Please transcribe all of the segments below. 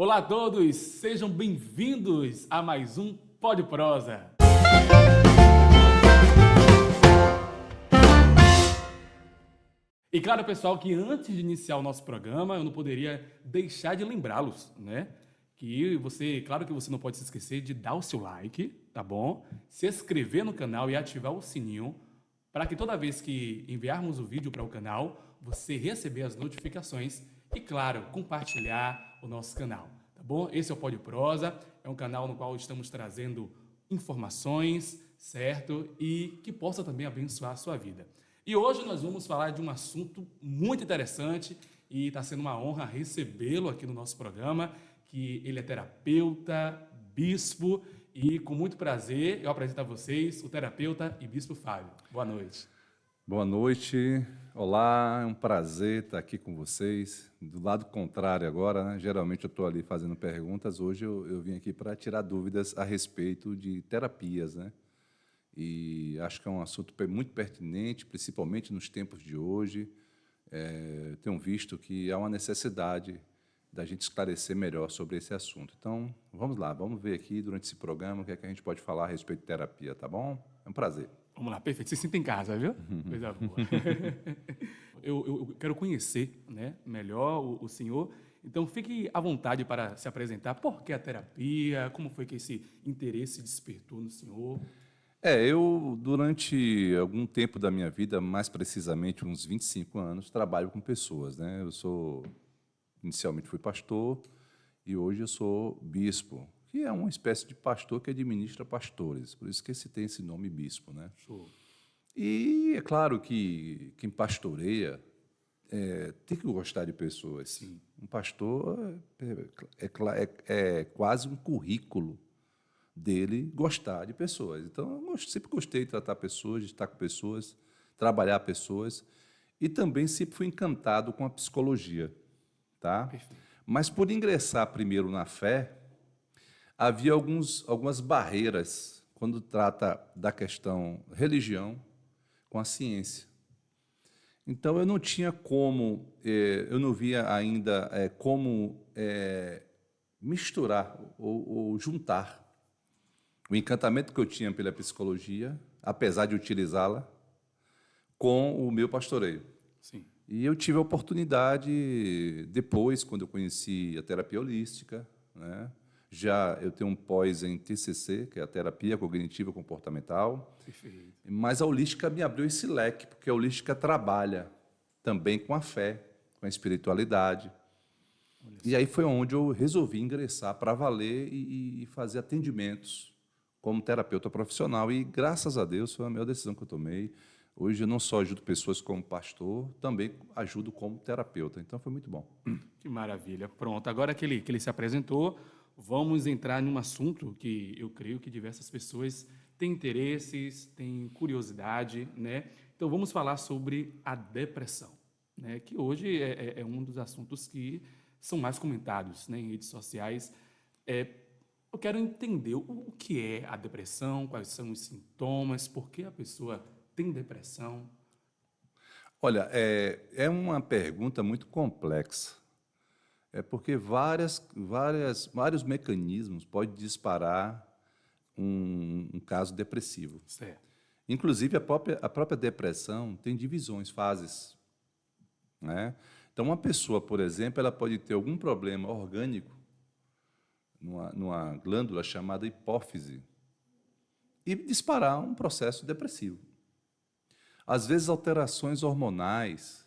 Olá a todos, sejam bem-vindos a mais um Pode Prosa. E claro, pessoal, que antes de iniciar o nosso programa, eu não poderia deixar de lembrá-los, né? Claro que você não pode se esquecer de dar o seu like, tá bom? Se inscrever no canal e ativar o sininho para que toda vez que enviarmos o vídeo para o canal, você receber as notificações e, claro, compartilhar o nosso canal, tá bom? Esse é o Pode Prosa, é um canal no qual estamos trazendo informações, certo? E que possa também abençoar a sua vida. E hoje nós vamos falar de um assunto muito interessante e está sendo uma honra recebê-lo aqui no nosso programa, que ele é terapeuta, bispo e com muito prazer eu apresento a vocês o terapeuta e bispo Fábio. Boa noite. Boa noite, olá, é um prazer estar aqui com vocês. Do lado contrário agora, né? Geralmente eu estou ali fazendo perguntas, hoje eu vim aqui para tirar dúvidas a respeito de terapias, né? E acho que é um assunto muito pertinente, principalmente nos tempos de hoje. Tenho visto que há uma necessidade da gente esclarecer melhor sobre esse assunto. Então, vamos lá, vamos ver aqui durante esse programa o que é que a gente pode falar a respeito de terapia, tá bom? É um prazer. Vamos lá, perfeito. Você se sinta em casa, viu? Coisa boa. Eu quero conhecer, né, melhor o senhor. Então, fique à vontade para se apresentar. Por que a terapia? Como foi que esse interesse despertou no senhor? Eu, durante algum tempo da minha vida, mais precisamente uns 25 anos, trabalho com pessoas, né? Inicialmente fui pastor e hoje eu sou bispo, que é uma espécie de pastor que administra pastores, por isso que tem esse nome bispo, né? Show. E é claro que quem pastoreia tem que gostar de pessoas. Sim. Um pastor é quase um currículo dele gostar de pessoas. Então, eu sempre gostei de tratar pessoas, de estar com pessoas, trabalhar pessoas, e também sempre fui encantado com a psicologia, tá? Perfeito. Mas por ingressar primeiro na fé, havia algumas barreiras quando trata da questão religião com a ciência. Então, eu não tinha como, eu não via ainda como misturar ou juntar o encantamento que eu tinha pela psicologia, apesar de utilizá-la, com o meu pastoreio. Sim. E eu tive a oportunidade, depois, quando eu conheci a terapia holística, né? Eu tenho um pós em TCC, que é a terapia cognitiva comportamental, Perfeito. mas a holística me abriu esse leque, porque a holística trabalha também com a fé, com a espiritualidade. E aí foi onde eu resolvi ingressar para valer e fazer atendimentos como terapeuta profissional, e graças a Deus foi a melhor decisão que eu tomei. Hoje eu não só ajudo pessoas como pastor, também ajudo como terapeuta, então foi muito bom. Que maravilha. Pronto, agora que ele se apresentou, vamos entrar num assunto que eu creio que diversas pessoas têm interesses, têm curiosidade, né? Então vamos falar sobre a depressão, né? Que hoje é um dos assuntos que são mais comentados, né, em redes sociais. Eu quero entender o que é a depressão, quais são os sintomas, por que a pessoa tem depressão. Olha, é uma pergunta muito complexa, porque vários mecanismos podem disparar um caso depressivo. Certo. Inclusive, a própria depressão tem divisões, fases, né? Então, uma pessoa, por exemplo, ela pode ter algum problema orgânico numa glândula chamada hipófise e disparar um processo depressivo. Às vezes, alterações hormonais,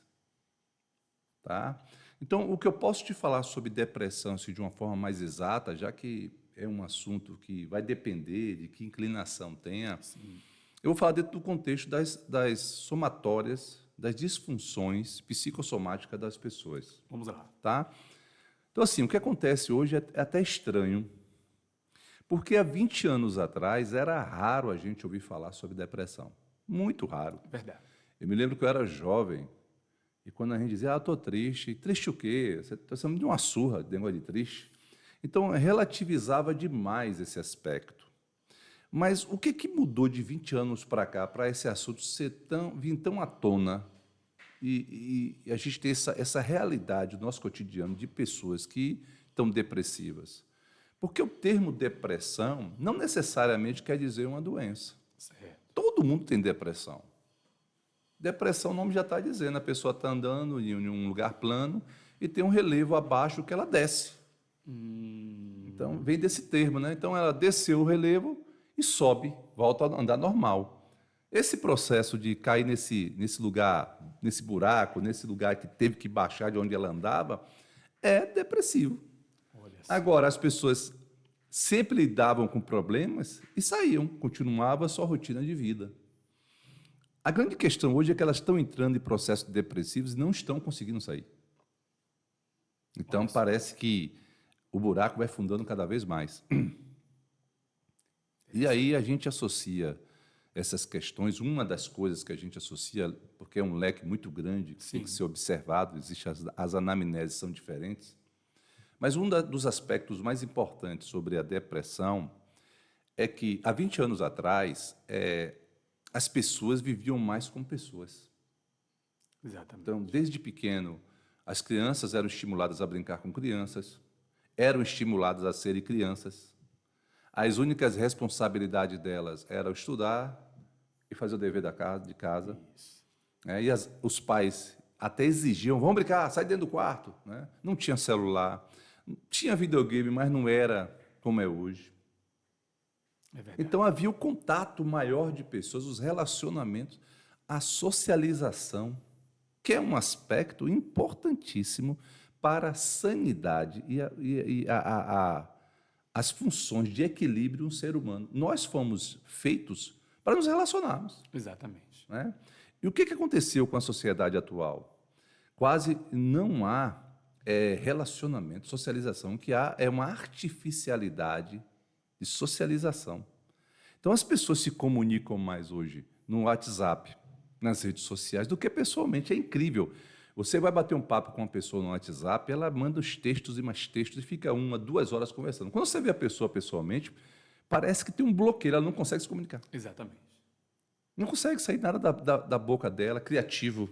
tá? Então, o que eu posso te falar sobre depressão assim, de uma forma mais exata, já que é um assunto que vai depender de que inclinação tenha, Sim. eu vou falar dentro do contexto das somatórias, das disfunções psicossomáticas das pessoas. Vamos lá. Tá? Então, assim, o que acontece hoje é até estranho, porque há 20 anos atrás era raro a gente ouvir falar sobre depressão. Muito raro. Verdade. Eu me lembro que eu era jovem, e quando a gente dizia, estou triste. Triste o quê? Você está de uma surra, de negócio de triste. Então, relativizava demais esse aspecto. Mas o que mudou de 20 anos para cá, para esse assunto vir tão à tona e a gente ter essa realidade do nosso cotidiano de pessoas que estão depressivas? Porque o termo depressão não necessariamente quer dizer uma doença. Certo. Todo mundo tem depressão. Depressão, o nome já está dizendo, a pessoa está andando em um lugar plano e tem um relevo abaixo que ela desce. Então, vem desse termo, né? Então, ela desceu o relevo e sobe, volta a andar normal. Esse processo de cair nesse lugar, nesse buraco, nesse lugar que teve que baixar de onde ela andava, é depressivo. Olha só. Agora, as pessoas sempre lidavam com problemas e saíam, continuavam a sua rotina de vida. A grande questão hoje é que elas estão entrando em processos depressivos e não estão conseguindo sair. Então, parece que o buraco vai fundando cada vez mais. E aí a gente associa essas questões, uma das coisas que a gente associa, porque é um leque muito grande, que tem que ser observado, as anamneses são diferentes, mas dos aspectos mais importantes sobre a depressão é que, há 20 anos atrás, as pessoas viviam mais com pessoas. Exatamente. Então, desde pequeno, as crianças eram estimuladas a brincar com crianças, eram estimuladas a serem crianças. As únicas responsabilidades delas eram estudar e fazer o dever de casa. Isso. E os pais até exigiam, vamos brincar, sai dentro do quarto. Né? Não tinha celular, tinha videogame, mas não era como é hoje. É verdade. Então havia o contato maior de pessoas, os relacionamentos, a socialização, que é um aspecto importantíssimo para a sanidade e as funções de equilíbrio do ser humano. Nós fomos feitos para nos relacionarmos. Exatamente. Né? E o que aconteceu com a sociedade atual? Quase não há relacionamento, socialização. O que há é uma artificialidade de socialização. Então, as pessoas se comunicam mais hoje no WhatsApp, nas redes sociais, do que pessoalmente. É incrível. Você vai bater um papo com uma pessoa no WhatsApp, ela manda os textos e mais textos e fica 1, 2 horas conversando. Quando você vê a pessoa pessoalmente, parece que tem um bloqueio, ela não consegue se comunicar. Exatamente. Não consegue sair nada da boca dela, criativo.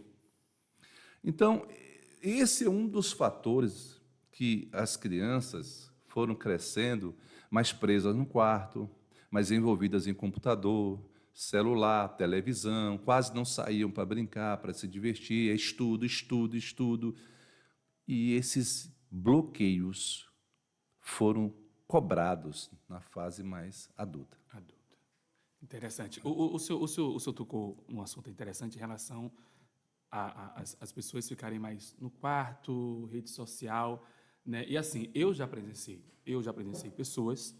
Então, esse é um dos fatores que as crianças foram crescendo mais presas no quarto, mais envolvidas em computador, celular, televisão, quase não saíam para brincar, para se divertir, estudo, estudo, estudo. E esses bloqueios foram cobrados na fase mais adulta. Adulta. Interessante. O senhor tocou num assunto interessante em relação às pessoas ficarem mais no quarto, rede social, né? E assim, eu já presenciei pessoas,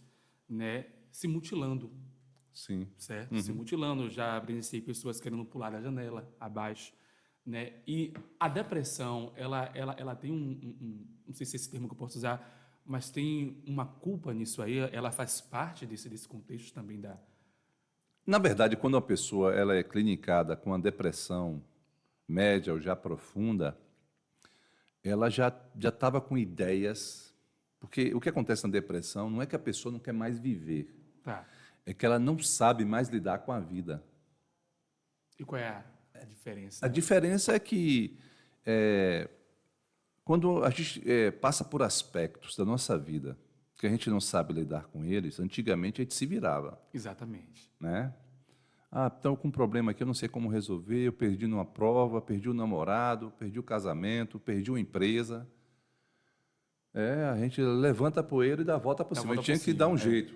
né, se mutilando, Sim. certo? Se mutilando, já presenciei pessoas querendo pular da janela abaixo, né? E a depressão, ela tem não sei se é esse termo que eu posso usar, mas tem uma culpa nisso aí, ela faz parte desse contexto também da... Na verdade, quando a pessoa ela é clinicada com a depressão média ou já profunda, ela já estava com ideias, porque o que acontece na depressão não é que a pessoa não quer mais viver, Tá. é que ela não sabe mais lidar com a vida. E qual é a diferença? A diferença é que quando a gente passa por aspectos da nossa vida que a gente não sabe lidar com eles, antigamente a gente se virava, Exatamente. né? Estou com um problema aqui, eu não sei como resolver, eu perdi numa prova, perdi o namorado, perdi o casamento, perdi uma empresa. A gente levanta a poeira e dá a volta por cima. A gente tinha que dar um jeito.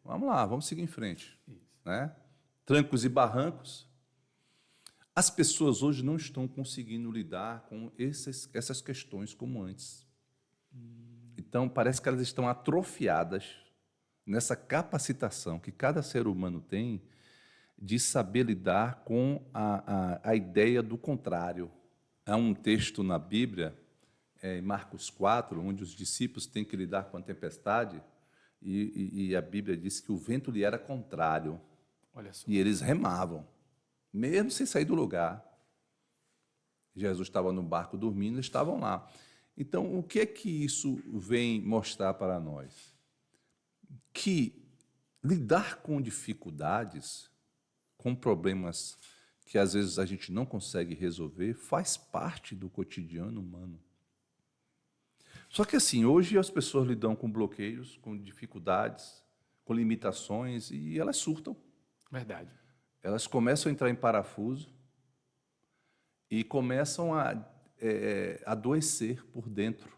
Vamos lá, vamos seguir em frente. Isso. Né? Trancos e barrancos. As pessoas hoje não estão conseguindo lidar com essas questões como antes. Então, parece que elas estão atrofiadas nessa capacitação que cada ser humano tem de saber lidar com a ideia do contrário. Há um texto na Bíblia, em Marcos 4, onde os discípulos têm que lidar com a tempestade, e a Bíblia diz que o vento lhe era contrário. Olha só. E eles remavam, mesmo sem sair do lugar. Jesus estava no barco dormindo, eles estavam lá. Então, o que é que isso vem mostrar para nós? Que lidar com dificuldades, com problemas que às vezes a gente não consegue resolver, faz parte do cotidiano humano. Só que assim, hoje as pessoas lidam com bloqueios, com dificuldades, com limitações e elas surtam. Verdade. Elas começam a entrar em parafuso e começam a adoecer por dentro.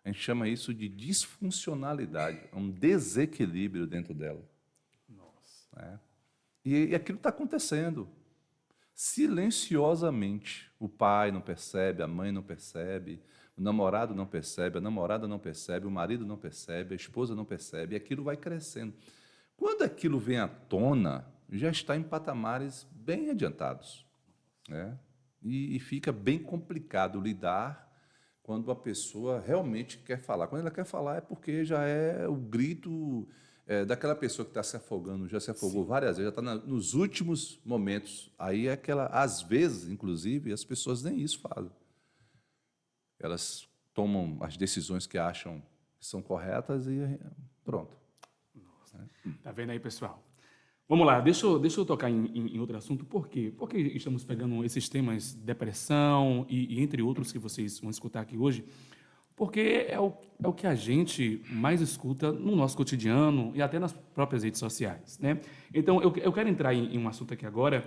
A gente chama isso de disfuncionalidade, um desequilíbrio dentro dela. Nossa. Né? E aquilo está acontecendo. Silenciosamente. O pai não percebe, a mãe não percebe, o namorado não percebe, a namorada não percebe, o marido não percebe, a esposa não percebe, e aquilo vai crescendo. Quando aquilo vem à tona, já está em patamares bem adiantados. Né? E fica bem complicado lidar quando a pessoa realmente quer falar. Quando ela quer falar é porque já é o grito daquela pessoa que está se afogando, já se afogou várias vezes, já está nos últimos momentos. Aí é aquela, às vezes, inclusive, as pessoas nem isso fazem. Elas tomam as decisões que acham que são corretas e pronto. Tá vendo aí, pessoal? Vamos lá, deixa eu tocar em outro assunto. Por quê? Porque estamos pegando esses temas, depressão e entre outros que vocês vão escutar aqui hoje, porque é o que a gente mais escuta no nosso cotidiano e até nas próprias redes sociais, né? Então, eu quero entrar em um assunto aqui agora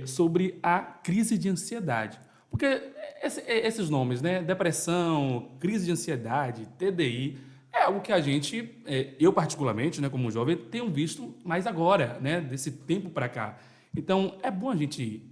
sobre a crise de ansiedade. Porque esses nomes, né? Depressão, crise de ansiedade, TDI, é algo que a gente, eu particularmente, né, como jovem, tenho visto mais agora, né, desse tempo para cá. Então, é bom a gente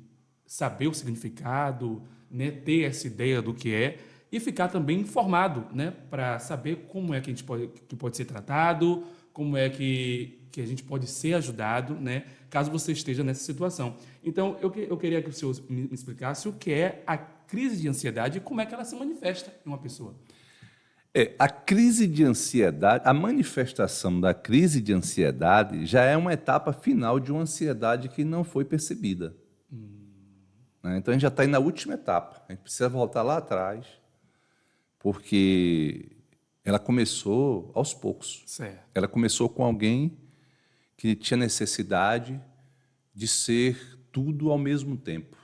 saber o significado, né, ter essa ideia do que é e ficar também informado, né, para saber como é que a gente pode ser tratado, como é que a gente pode ser ajudado, né, caso você esteja nessa situação. Então, eu queria que o senhor me explicasse o que é a crise de ansiedade e como é que ela se manifesta em uma pessoa. A crise de ansiedade, a manifestação da crise de ansiedade já é uma etapa final de uma ansiedade que não foi percebida. Né? Então a gente já está aí na última etapa. A gente precisa voltar lá atrás, porque ela começou aos poucos. Certo. Ela começou com alguém que tinha necessidade de ser tudo ao mesmo tempo.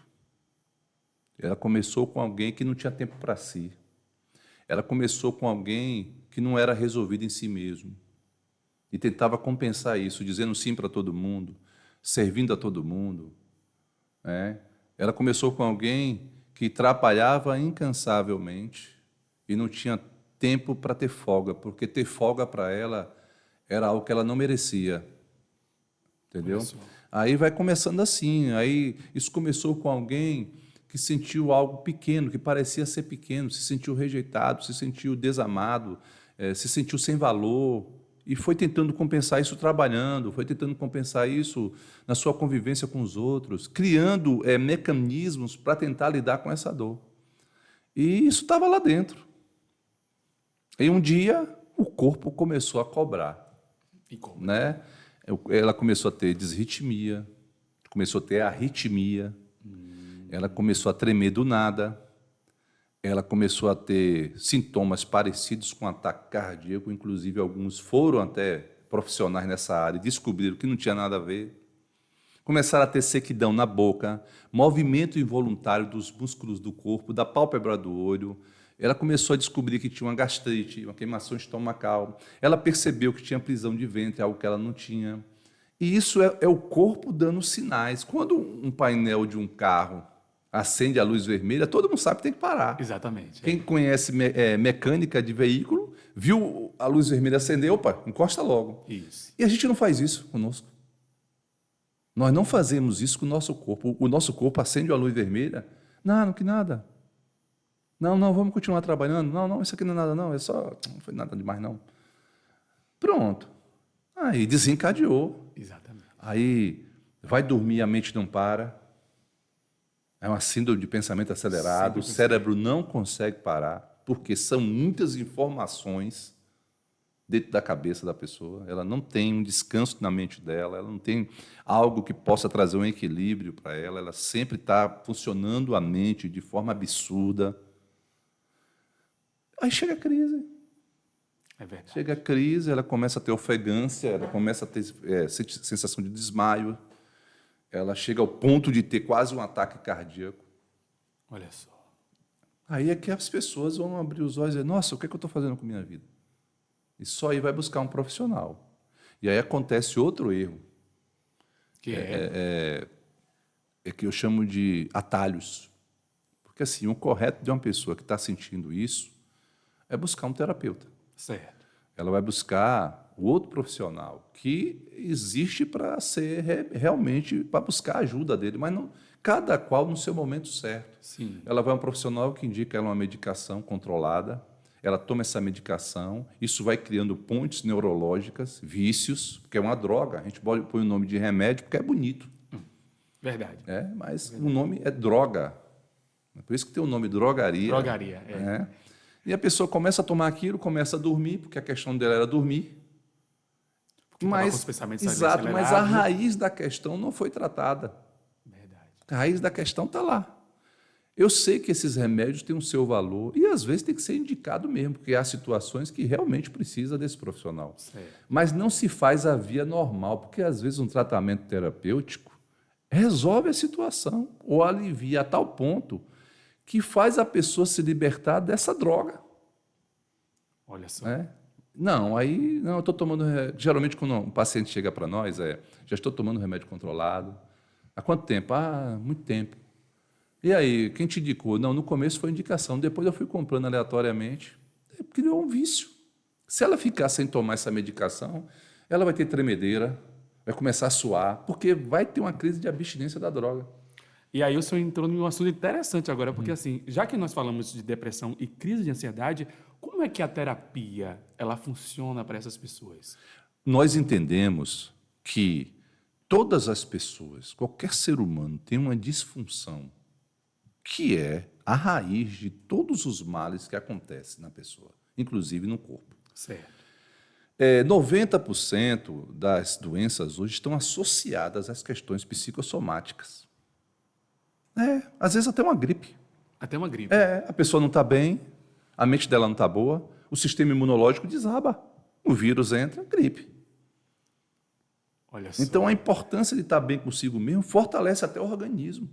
Ela começou com alguém que não tinha tempo para si. Ela começou com alguém que não era resolvido em si mesmo e tentava compensar isso, dizendo sim para todo mundo, servindo a todo mundo. Né? Ela começou com alguém que trabalhava incansavelmente e não tinha tempo para ter folga, porque ter folga para ela era algo que ela não merecia. Entendeu? Aí vai começando assim. Aí isso começou com alguém que sentiu algo pequeno, que parecia ser pequeno, se sentiu rejeitado, se sentiu desamado, se sentiu sem valor, e foi tentando compensar isso trabalhando, foi tentando compensar isso na sua convivência com os outros, criando mecanismos para tentar lidar com essa dor. E isso estava lá dentro. E um dia o corpo começou a cobrar. E como? Né? Ela começou a ter disritmia, começou a ter arritmia, ela começou a tremer do nada, ela começou a ter sintomas parecidos com ataque cardíaco, inclusive alguns foram até profissionais nessa área e descobriram que não tinha nada a ver. Começaram a ter sequidão na boca, movimento involuntário dos músculos do corpo, da pálpebra do olho. Ela começou a descobrir que tinha uma gastrite, uma queimação estomacal. Ela percebeu que tinha prisão de ventre, algo que ela não tinha. E isso é o corpo dando sinais. Quando um painel de um carro acende a luz vermelha, todo mundo sabe que tem que parar. Exatamente. Quem conhece mecânica de veículo, viu a luz vermelha acender, opa, encosta logo. Isso. E a gente não faz isso conosco. Nós não fazemos isso com o nosso corpo. O nosso corpo acende a luz vermelha. Não, que nada. Não, vamos continuar trabalhando. Não, isso aqui não é nada, não. Não foi nada demais, não. Pronto. Aí desencadeou. Exatamente. Aí vai dormir, a mente não para. É uma síndrome de pensamento acelerado. O cérebro não consegue parar, porque são muitas informações dentro da cabeça da pessoa. Ela não tem um descanso na mente dela, ela não tem algo que possa trazer um equilíbrio para ela. Ela sempre está funcionando a mente de forma absurda. Aí chega a crise. É verdade. Chega a crise, ela começa a ter ofegância, ela começa a ter sensação de desmaio, ela chega ao ponto de ter quase um ataque cardíaco. Olha só. Aí é que as pessoas vão abrir os olhos e dizer, nossa, o que é que eu estou fazendo com a minha vida? E só aí vai buscar um profissional. E aí acontece outro erro, Que é. que eu chamo de atalhos. Porque assim, o correto de uma pessoa que está sentindo isso é buscar um terapeuta. Certo. Ela vai buscar o outro profissional que existe para ser realmente para buscar a ajuda dele, mas não, cada qual no seu momento certo. Sim. Ela vai a um profissional que indica ela uma medicação controlada, ela toma essa medicação, isso vai criando pontes neurológicas, vícios, porque é uma droga, a gente põe o nome de remédio porque é bonito, Verdade. mas o nome é droga. É por isso que tem o nome drogaria. Drogaria, né? E a pessoa começa a tomar aquilo, começa a dormir, porque a questão dela era dormir. Porque tava com os pensamentos Exato, mas a acelerados. raiz da questão não foi tratada. Verdade. A raiz da questão está lá. Eu sei que esses remédios têm o seu valor e às vezes tem que ser indicado mesmo, porque há situações que realmente precisa desse profissional. Certo. Mas não se faz a via normal, porque às vezes um tratamento terapêutico resolve a situação ou alivia a tal ponto que faz a pessoa se libertar dessa droga. Olha só. Né? Não, aí não, eu estou tomando. Geralmente, quando um paciente chega para nós, já estou tomando remédio controlado. Há quanto tempo? Ah, muito tempo. E aí, quem te indicou? Não, no começo foi indicação, depois eu fui comprando aleatoriamente. Criou um vício. Se ela ficar sem tomar essa medicação, ela vai ter tremedeira, vai começar a suar, porque vai ter uma crise de abstinência da droga. E aí o senhor entrou num assunto interessante agora, porque assim, já que nós falamos de depressão e crise de ansiedade, como é que a terapia ela funciona para essas pessoas? Nós entendemos que todas as pessoas, qualquer ser humano, tem uma disfunção que é a raiz de todos os males que acontecem na pessoa, inclusive no corpo. Certo. 90% das doenças hoje estão associadas às questões psicossomáticas. Às vezes até uma gripe. Até uma gripe. A pessoa não está bem, a mente dela não está boa, o sistema imunológico desaba, o vírus entra, gripe. Olha só. Então, a importância de estar bem consigo mesmo fortalece até o organismo.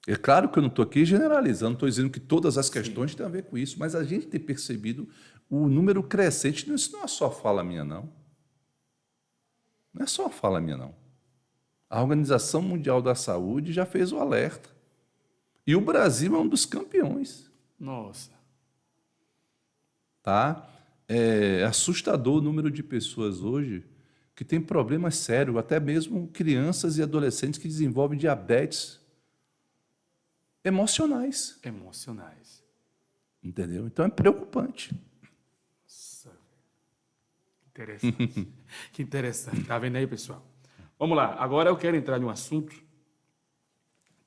É claro que eu não estou aqui generalizando, estou dizendo que todas as questões têm a ver com isso, mas a gente tem percebido o número crescente. Isso não é só fala minha, não. Não é só fala minha, não. A Organização Mundial da Saúde já fez o alerta. E o Brasil é um dos campeões. Nossa. Tá? É assustador o número de pessoas hoje que têm problemas sérios, até mesmo crianças e adolescentes que desenvolvem diabetes emocionais. Emocionais. Entendeu? Então é preocupante. Nossa. Interessante. Que interessante. Tá vendo aí, pessoal? Vamos lá. Agora eu quero entrar em um assunto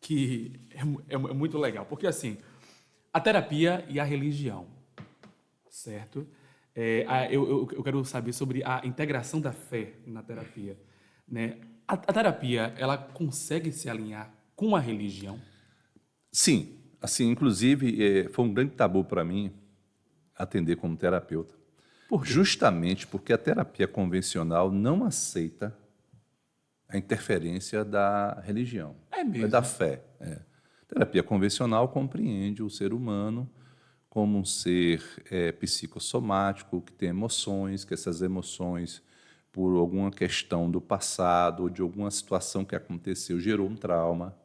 que é muito legal. Porque, assim, a terapia e a religião, certo? Eu quero saber sobre a integração da fé na terapia. Né? A terapia, ela consegue se alinhar com a religião? Sim. Assim, inclusive, foi um grande tabu para mim atender como terapeuta. Por quê? Justamente porque a terapia convencional não aceita a interferência da religião. É mesmo? Da fé. Terapia convencional compreende o ser humano como um ser psicossomático, que tem emoções, que essas emoções, por alguma questão do passado ou de alguma situação que aconteceu, gerou um trauma.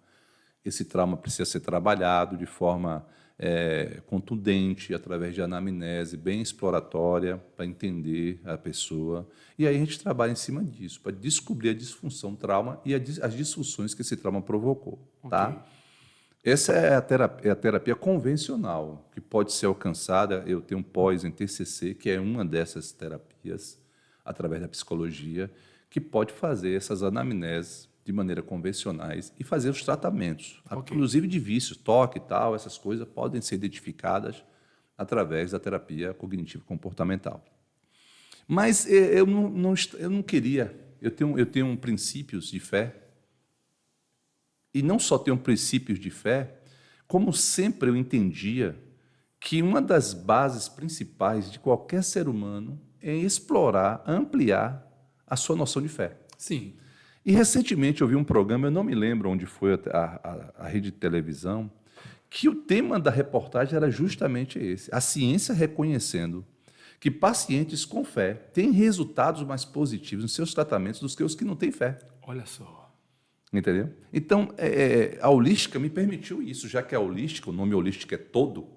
Esse trauma precisa ser trabalhado de forma contundente, através de anamnese bem exploratória, para entender a pessoa. E aí a gente trabalha em cima disso, para descobrir a disfunção, o trauma e as disfunções que esse trauma provocou. Tá? Ok. Essa é a terapia convencional, que pode ser alcançada. Eu tenho um pós em TCC, que é uma dessas terapias, através da psicologia, que pode fazer essas anamneses de maneira convencionais e fazer os tratamentos, inclusive de vícios, toque e tal, essas coisas podem ser identificadas através da terapia cognitivo-comportamental. Mas eu não queria, eu tenho princípios de fé, e não só tenho princípios de fé, como sempre eu entendia que uma das bases principais de qualquer ser humano é explorar, ampliar a sua noção de fé. Sim. E recentemente eu vi um programa, eu não me lembro onde foi a rede de televisão, que o tema da reportagem era justamente esse: a ciência reconhecendo que pacientes com fé têm resultados mais positivos nos seus tratamentos do que os que não têm fé. Olha só. Entendeu? Então, a holística me permitiu isso, já que a holística, o nome holística é todo,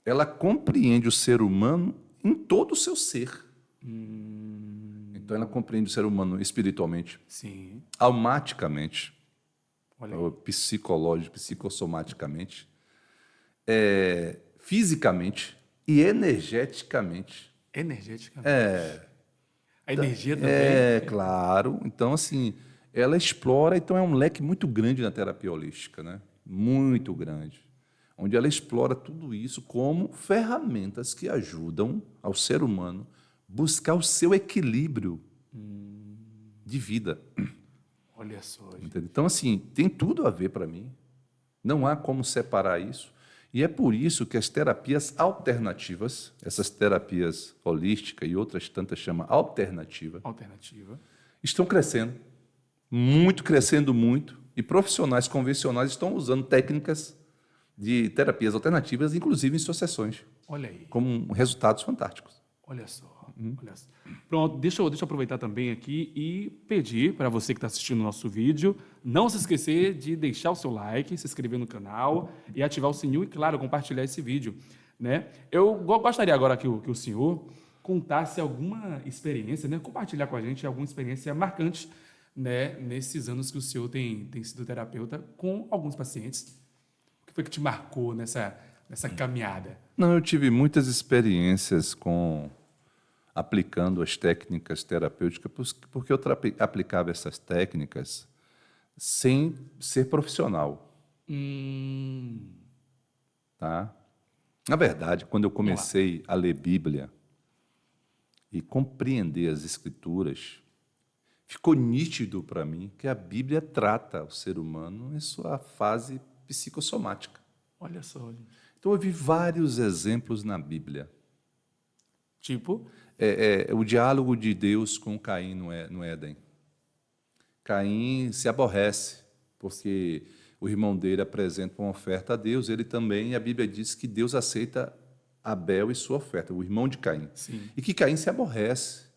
ela compreende o ser humano em todo o seu ser. Então, ela compreende o ser humano espiritualmente, Sim. almaticamente, Olha aí. ou psicológico, psicossomaticamente, fisicamente e energeticamente. Energeticamente. A energia também. É, claro. Então, assim, ela explora, então é um leque muito grande na terapia holística, né? Muito grande. Onde ela explora tudo isso como ferramentas que ajudam ao ser humano buscar o seu equilíbrio de vida. Olha só, gente. Entendeu? Então, assim, tem tudo a ver para mim. Não há como separar isso. E é por isso que as terapias alternativas, essas terapias holísticas e outras tantas chama alternativa, Alternativa. estão crescendo muito, e profissionais convencionais estão usando técnicas de terapias alternativas, inclusive em suas sessões, Olha aí. com resultados fantásticos. Olha só. Olha só. Pronto, deixa eu aproveitar também aqui e pedir para você que está assistindo o nosso vídeo, não se esquecer de deixar o seu like, se inscrever no canal e ativar o sininho e, claro, compartilhar esse vídeo. Né? Eu gostaria agora que o senhor contasse alguma experiência, né? Compartilhar com a gente alguma experiência marcante, né? Nesses anos que o senhor tem sido terapeuta com alguns pacientes. O que foi que te marcou nessa caminhada? Não, eu tive muitas experiências aplicando as técnicas terapêuticas, porque eu aplicava essas técnicas sem ser profissional. Tá? Na verdade, quando eu comecei a ler Bíblia e compreender as Escrituras, ficou nítido para mim que a Bíblia trata o ser humano em sua fase psicossomática. Olha só, gente. Então, eu vi vários exemplos na Bíblia. Tipo, O diálogo de Deus com Caim no Éden. Caim se aborrece, porque o irmão dele apresenta uma oferta a Deus, ele também, e a Bíblia diz que Deus aceita Abel e sua oferta, o irmão de Caim. Sim. E que Caim se aborrece.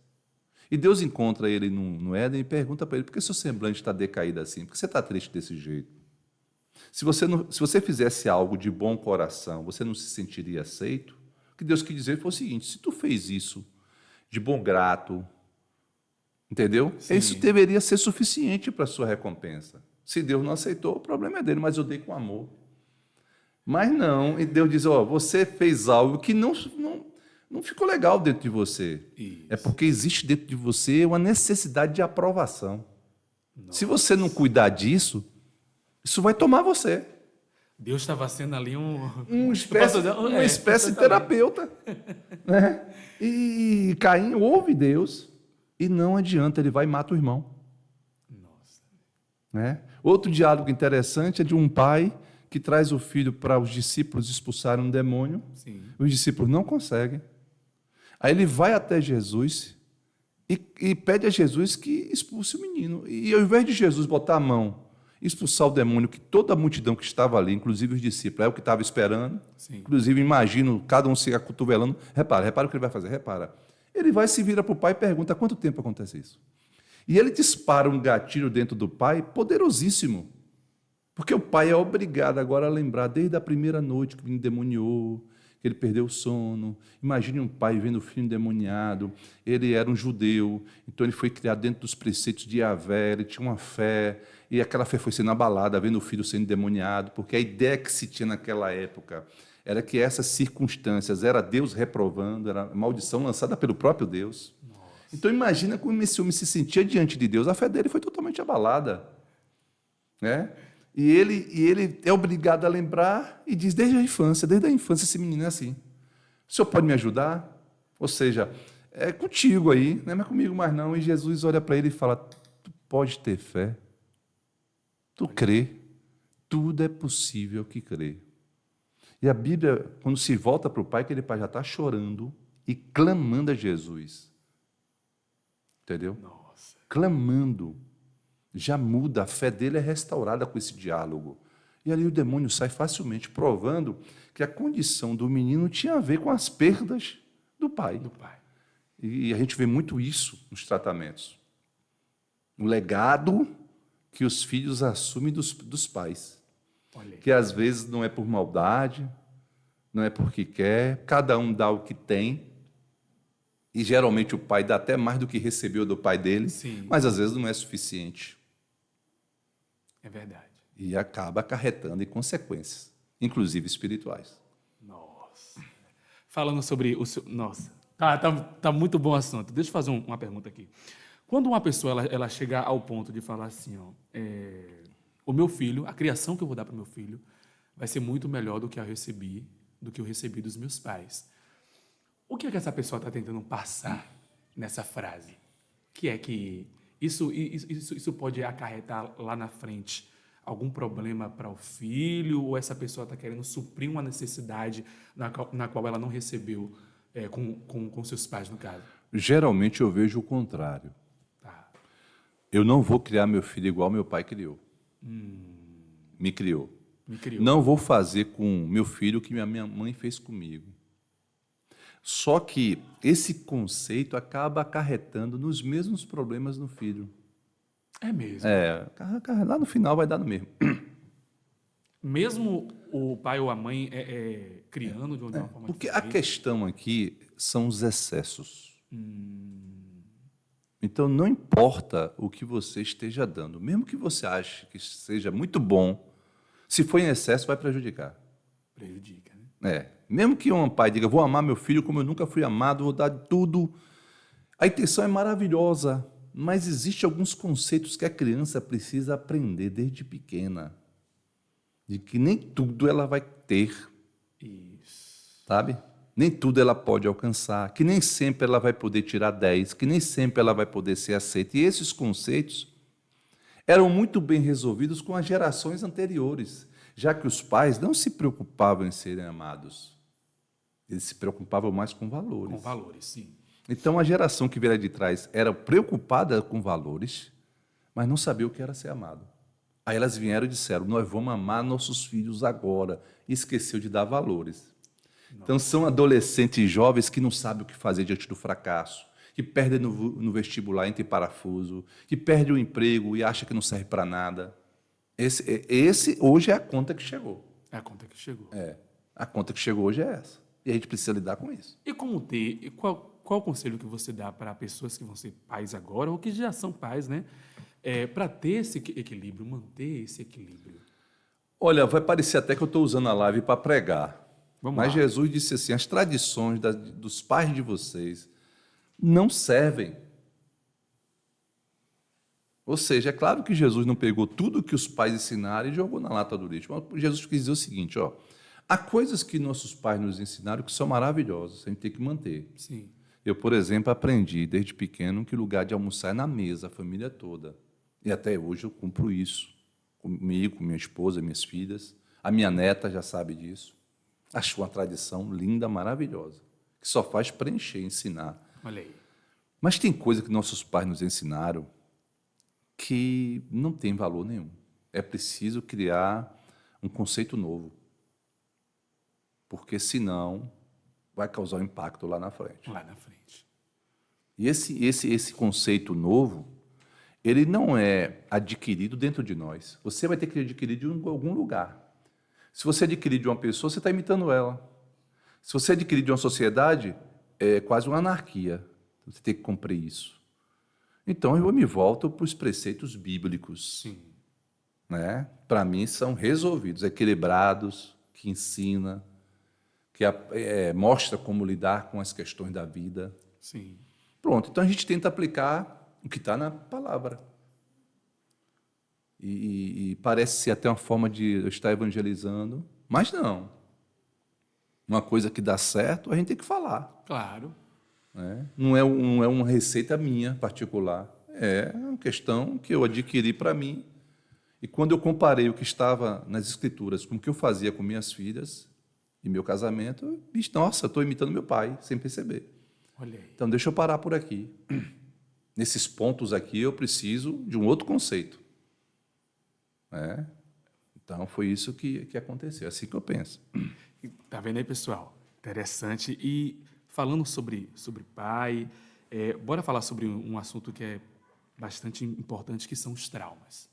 E Deus encontra ele no Éden e pergunta para ele: por que seu semblante está decaído assim? Por que você está triste desse jeito? Se você fizesse algo de bom coração, você não se sentiria aceito? O que Deus quis dizer foi o seguinte: se tu fez isso de bom grato, entendeu? Sim. Isso deveria ser suficiente para a sua recompensa. Se Deus não aceitou, o problema é dele, mas eu dei com amor. Mas não, e Deus diz: você fez algo que não ficou legal dentro de você. Isso. É porque existe dentro de você uma necessidade de aprovação. Se você não cuidar disso, isso vai tomar você. Deus estava sendo ali Uma espécie de terapeuta. Né? E Caim ouve Deus e não adianta, ele vai e mata o irmão. Nossa. Né? Outro diálogo interessante é de um pai que traz o filho para os discípulos expulsarem um demônio. Sim. Os discípulos não conseguem. Aí ele vai até Jesus e pede a Jesus que expulse o menino. E ao invés de Jesus botar a mão e expulsar o demônio, que toda a multidão que estava ali, inclusive os discípulos, é o que estava esperando. Sim. Inclusive, imagino cada um se acotovelando. Repara o que ele vai fazer, repara. Ele vai, se vira para o pai e pergunta: há quanto tempo acontece isso? E ele dispara um gatilho dentro do pai poderosíssimo. Porque o pai é obrigado agora a lembrar desde a primeira noite que o menino endemoniou, que ele perdeu o sono. Imagine um pai vendo o filho endemoniado. Ele era um judeu, então ele foi criado dentro dos preceitos de Yahvé, ele tinha uma fé, e aquela fé foi sendo abalada, vendo o filho sendo endemoniado, porque a ideia que se tinha naquela época era que essas circunstâncias era Deus reprovando, era a maldição lançada pelo próprio Deus. Nossa. Então imagina como esse homem se sentia diante de Deus. A fé dele foi totalmente abalada. Né? E ele é obrigado a lembrar e diz: desde a infância esse menino é assim. O senhor pode me ajudar? Ou seja, é contigo aí, não é mais comigo mais não. E Jesus olha para ele e fala: tu pode ter fé, tu crê, tudo é possível que crê. E a Bíblia, quando se volta para o pai, que ele pai já está chorando e clamando a Jesus. Entendeu? Nossa. Clamando. Já muda, a fé dele é restaurada com esse diálogo. E ali o demônio sai facilmente, provando que a condição do menino tinha a ver com as perdas do pai. Do pai. E a gente vê muito isso nos tratamentos. O legado que os filhos assumem dos pais. Olha aí. Que às vezes não é por maldade, não é porque quer, cada um dá o que tem. E geralmente o pai dá até mais do que recebeu do pai dele, Sim. mas às vezes não é suficiente. É verdade. E acaba acarretando em consequências, inclusive espirituais. Nossa. Falando sobre o seu... Nossa. Tá muito bom o assunto. Deixa eu fazer uma pergunta aqui. Quando uma pessoa ela chega ao ponto de falar assim, ó, o meu filho, a criação que eu vou dar para o meu filho vai ser muito melhor do que eu recebi dos meus pais. O que é que essa pessoa está tentando passar nessa frase? Que é que isso pode acarretar lá na frente algum problema para o filho, ou essa pessoa está querendo suprir uma necessidade na qual ela não recebeu com seus pais, no caso? Geralmente eu vejo o contrário. Tá. Eu não vou criar meu filho igual meu pai criou. Me criou. Me criou. Não vou fazer com meu filho o que minha mãe fez comigo. Só que esse conceito acaba acarretando nos mesmos problemas no filho. É mesmo. Lá no final vai dar no mesmo. Mesmo o pai ou a mãe criando de uma forma Porque a diferente. questão aqui são os excessos. Então, não importa o que você esteja dando, mesmo que você ache que seja muito bom, se for em excesso, vai prejudicar. Prejudica, né? Mesmo que um pai diga, vou amar meu filho como eu nunca fui amado, vou dar tudo. A intenção é maravilhosa, mas existem alguns conceitos que a criança precisa aprender desde pequena. De que nem tudo ela vai ter, Isso. sabe? Nem tudo ela pode alcançar, que nem sempre ela vai poder tirar 10, que nem sempre ela vai poder ser aceita. E esses conceitos eram muito bem resolvidos com as gerações anteriores, já que os pais não se preocupavam em serem amados. Eles se preocupavam mais com valores. Com valores, sim. Então, a geração que veio de trás era preocupada com valores, mas não sabia o que era ser amado. Aí elas vieram e disseram, nós vamos amar nossos filhos agora. E esqueceu de dar valores. Então, são adolescentes jovens que não sabem o que fazer diante do fracasso, que perdem no vestibular entre parafuso, que perdem o emprego e acham que não serve para nada. Esse hoje é a conta que chegou. É a conta que chegou. A conta que chegou hoje é essa. E a gente precisa lidar com isso. E qual o conselho que você dá para pessoas que vão ser pais agora, ou que já são pais, né? Para ter esse equilíbrio, manter esse equilíbrio. Olha, vai parecer até que eu estou usando a live para pregar. Vamos Mas lá. Jesus disse assim, as tradições dos pais de vocês não servem. Ou seja, é claro que Jesus não pegou tudo que os pais ensinaram e jogou na lata do lixo. Mas Jesus quis dizer o seguinte, ó, há coisas que nossos pais nos ensinaram que são maravilhosas, a gente tem que manter. Sim. Eu, por exemplo, aprendi desde pequeno que o lugar de almoçar é na mesa, a família toda. E até hoje eu cumpro isso. Comigo, com minha esposa, minhas filhas. A minha neta já sabe disso. Acho uma tradição linda, maravilhosa, que só faz preencher, ensinar. Olha aí. Mas tem coisa que nossos pais nos ensinaram que não tem valor nenhum. É preciso criar um conceito novo. Porque senão vai causar um impacto lá na frente. Lá na frente. E esse conceito novo, ele não é adquirido dentro de nós. Você vai ter que adquirir de algum lugar. Se você adquirir de uma pessoa, você está imitando ela. Se você adquirir de uma sociedade, é quase uma anarquia. Você tem que cumprir isso. Então, eu me volto para os preceitos bíblicos. Sim. Né? Para mim, são resolvidos, equilibrados, que ensina, que mostra como lidar com as questões da vida. Sim. Pronto, então a gente tenta aplicar o que está na palavra. E parece ser até uma forma de eu estar evangelizando, mas não. Uma coisa que dá certo, a gente tem que falar. Claro. Né? Não é uma receita minha particular. É uma questão que eu adquiri para mim. E quando eu comparei o que estava nas Escrituras com o que eu fazia com minhas filhas e meu casamento, eu disse, nossa, estou imitando meu pai, sem perceber. Olha aí. Então, deixa eu parar por aqui. Nesses pontos aqui, eu preciso de um outro conceito. Então, foi isso que aconteceu, assim que eu penso. Tá vendo aí, pessoal? Interessante. E falando sobre pai, bora falar sobre um assunto que é bastante importante, que são os traumas,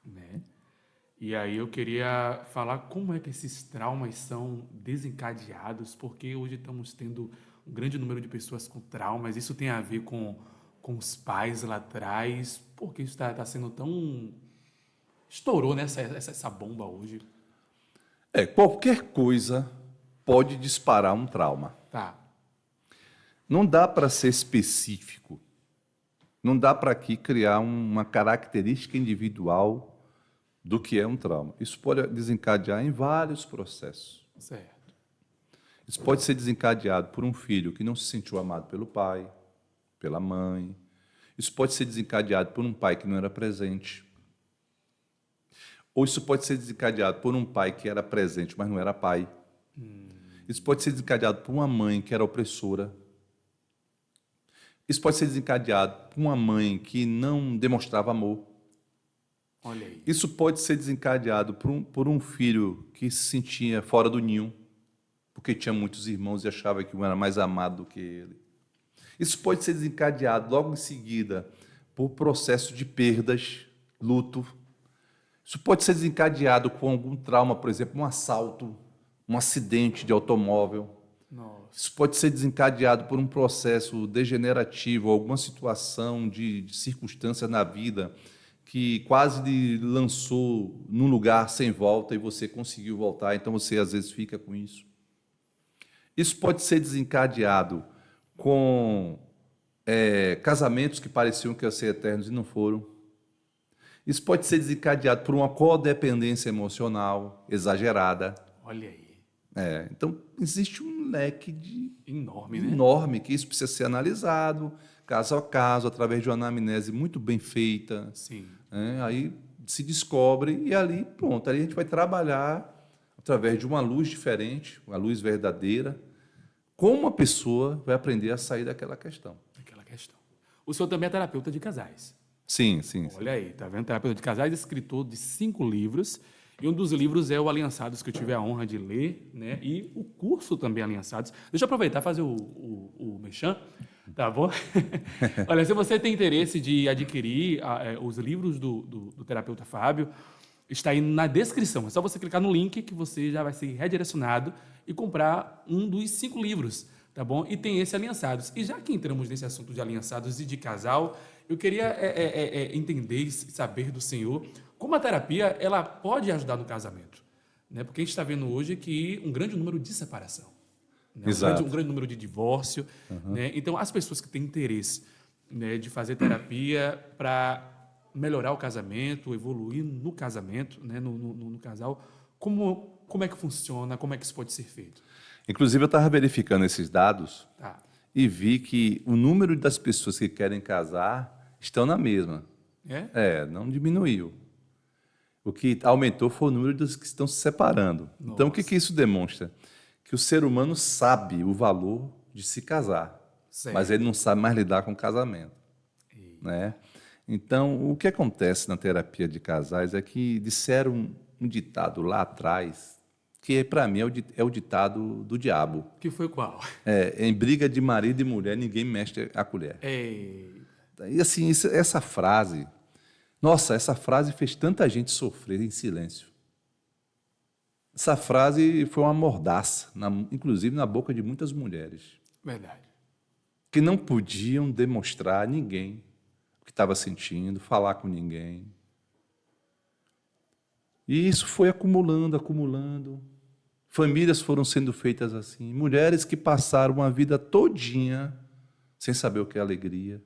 né? E aí eu queria falar como é que esses traumas são desencadeados, porque hoje estamos tendo um grande número de pessoas com traumas. Isso tem a ver com os pais lá atrás, porque isso está sendo tão... Estourou, né, essa bomba hoje. Qualquer coisa pode disparar um trauma. Tá, Não dá para ser específico. Não dá para aqui criar uma característica individual do que é um trauma. Isso pode desencadear em vários processos. certo. Isso pode ser desencadeado por um filho que não se sentiu amado pelo pai, pela mãe. Isso pode ser desencadeado por um pai que não era presente. Ou isso pode ser desencadeado por um pai que era presente, mas não era pai. Isso pode ser desencadeado por uma mãe que era opressora. Isso pode ser desencadeado por uma mãe que não demonstrava amor. Olha aí. Isso pode ser desencadeado por um filho que se sentia fora do ninho, porque tinha muitos irmãos e achava que um era mais amado do que ele. Isso pode ser desencadeado logo em seguida por processo de perdas, luto. Isso pode ser desencadeado com algum trauma, por exemplo, um assalto, um acidente de automóvel. Nossa. Isso pode ser desencadeado por um processo degenerativo, alguma situação de circunstância na vida que quase lhe lançou num lugar sem volta e você conseguiu voltar, então você às vezes fica com isso. Isso pode ser desencadeado com casamentos que pareciam que iam ser eternos e não foram. Isso pode ser desencadeado por uma codependência emocional exagerada. Olha aí. Então, existe um leque Enorme, né? enorme que isso precisa ser analisado, caso a caso, através de uma anamnese muito bem feita. Sim. Aí se descobre e ali, pronto, ali a gente vai trabalhar através de uma luz diferente, uma luz verdadeira, como a pessoa vai aprender a sair daquela questão. Aquela questão. O senhor também é terapeuta de casais. Sim, sim. Olha aí, tá vendo? Terapeuta de casais, escritor de 5 livros. E um dos livros é o Aliançados, que eu tive a honra de ler, né? E o curso também Aliançados. Deixa eu aproveitar e fazer o mexã, tá bom? Olha, se você tem interesse de adquirir os livros do terapeuta Fábio, está aí na descrição. É só você clicar no link que você já vai ser redirecionado e comprar um dos 5 livros, tá bom? E tem esse Aliançados. E já que entramos nesse assunto de aliançados e de casal, eu queria entender e saber do senhor como a terapia ela pode ajudar no casamento, né? Porque a gente está vendo hoje que um grande número de separação, né? Exato. Um grande número de divórcio, né? Então, as pessoas que têm interesse, né, de fazer terapia para melhorar o casamento, evoluir no casamento, né, no casal, como é que funciona, como é que isso pode ser feito? Inclusive, eu estava verificando esses dados Tá. e vi que o número das pessoas que querem casar estão na mesma. Não diminuiu. O que aumentou foi o número dos que estão se separando. Então, o que isso demonstra? Que o ser humano sabe o valor de se casar, Certo. mas ele não sabe mais lidar com o casamento, né? Então, o que acontece na terapia de casais é que disseram um ditado lá atrás, que para mim é o ditado do diabo. Que foi qual? Em briga de marido e mulher, ninguém mexe a colher. E assim, essa frase... Nossa, essa frase fez tanta gente sofrer em silêncio. Essa frase foi uma mordaça, inclusive na boca de muitas mulheres. Verdade. Que não podiam demonstrar a ninguém o que estava sentindo, falar com ninguém. E isso foi acumulando. Famílias foram sendo feitas assim. Mulheres que passaram uma vida todinha sem saber o que é alegria,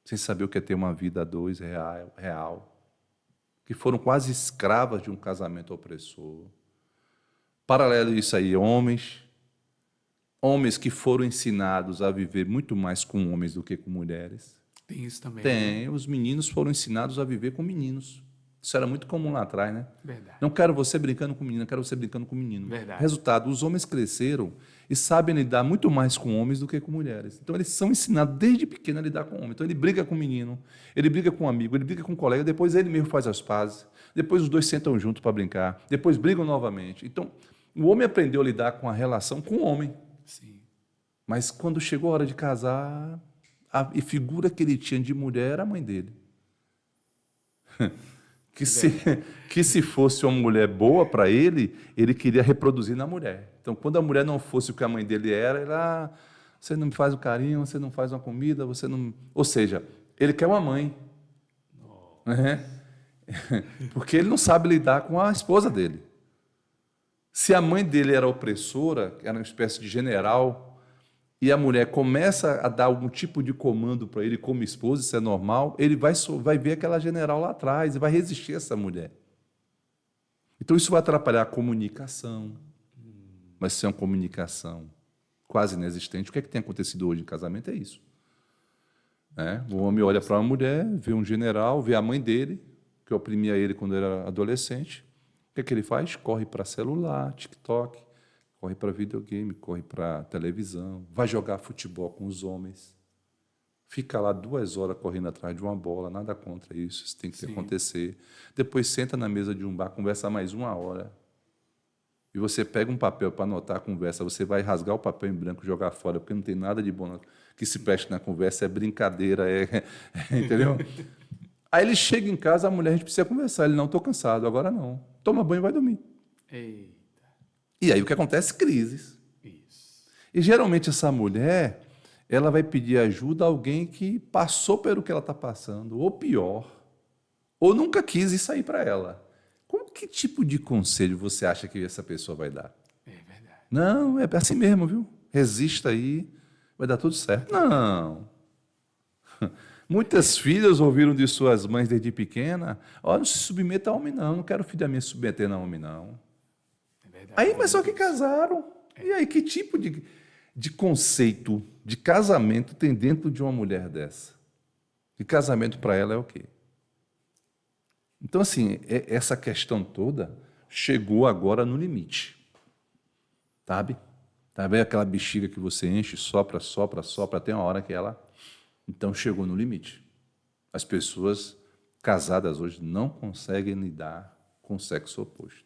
sem saber o que é ter uma vida a dois real, que foram quase escravas de um casamento opressor. Paralelo a isso aí, homens que foram ensinados a viver muito mais com homens do que com mulheres. Tem isso também. Tem, os meninos foram ensinados a viver com meninos. Isso era muito comum lá atrás, né? Verdade. Não quero você brincando com menina, quero você brincando com menino. Verdade. Resultado, os homens cresceram e sabem lidar muito mais com homens do que com mulheres. Então, eles são ensinados desde pequeno a lidar com homem. Então, ele briga com o menino, ele briga com um amigo, ele briga com um colega, depois ele mesmo faz as pazes, depois os dois sentam juntos para brincar, depois brigam novamente. Então, o homem aprendeu a lidar com a relação com o homem. Sim. Mas quando chegou a hora de casar, a figura que ele tinha de mulher era a mãe dele. Que se fosse uma mulher boa para ele, ele queria reproduzir na mulher. Então, quando a mulher não fosse o que a mãe dele era, você não me faz um carinho, você não faz uma comida, você não... Ou seja, ele quer uma mãe. Né? Porque ele não sabe lidar com a esposa dele. Se a mãe dele era opressora, era uma espécie de general, e a mulher começa a dar algum tipo de comando para ele como esposa, isso é normal, ele vai ver aquela general lá atrás e vai resistir a essa mulher. Então isso vai atrapalhar a comunicação, vai ser uma comunicação quase inexistente. O que é que tem acontecido hoje em casamento é isso. Né? O homem olha para uma mulher, vê um general, vê a mãe dele, que oprimia ele quando era adolescente. O que é que ele faz? Corre para celular, TikTok, corre para videogame, corre para televisão, vai jogar futebol com os homens, fica lá 2 horas correndo atrás de uma bola, nada contra isso, isso tem que acontecer. Depois senta na mesa de um bar, conversa mais 1 hora, e você pega um papel para anotar a conversa, você vai rasgar o papel em branco e jogar fora, porque não tem nada de bom que se preste na conversa, é brincadeira, entendeu? Aí ele chega em casa, a mulher, a gente precisa conversar, ele não, estou cansado, agora não. Toma banho e vai dormir. Eita. E aí o que acontece? Crises. Isso. E geralmente essa mulher, ela vai pedir ajuda a alguém que passou pelo que ela está passando, ou pior, ou nunca quis isso aí para ela. Que tipo de conselho você acha que essa pessoa vai dar? É verdade. Não, é assim mesmo, viu? Resista aí, vai dar tudo certo. Não. Muitas filhas ouviram de suas mães desde pequena, ó, não se submeta a homem não quero filha minha se submeter a homem não. É verdade. Aí, mas só que casaram. E aí, que tipo de conceito de casamento tem dentro de uma mulher dessa? E casamento para ela é o quê? Então, assim, essa questão toda chegou agora no limite. Sabe? Tá vendo aquela bexiga que você enche, sopra, sopra, sopra, até uma hora que ela... Então, chegou no limite. As pessoas casadas hoje não conseguem lidar com o sexo oposto.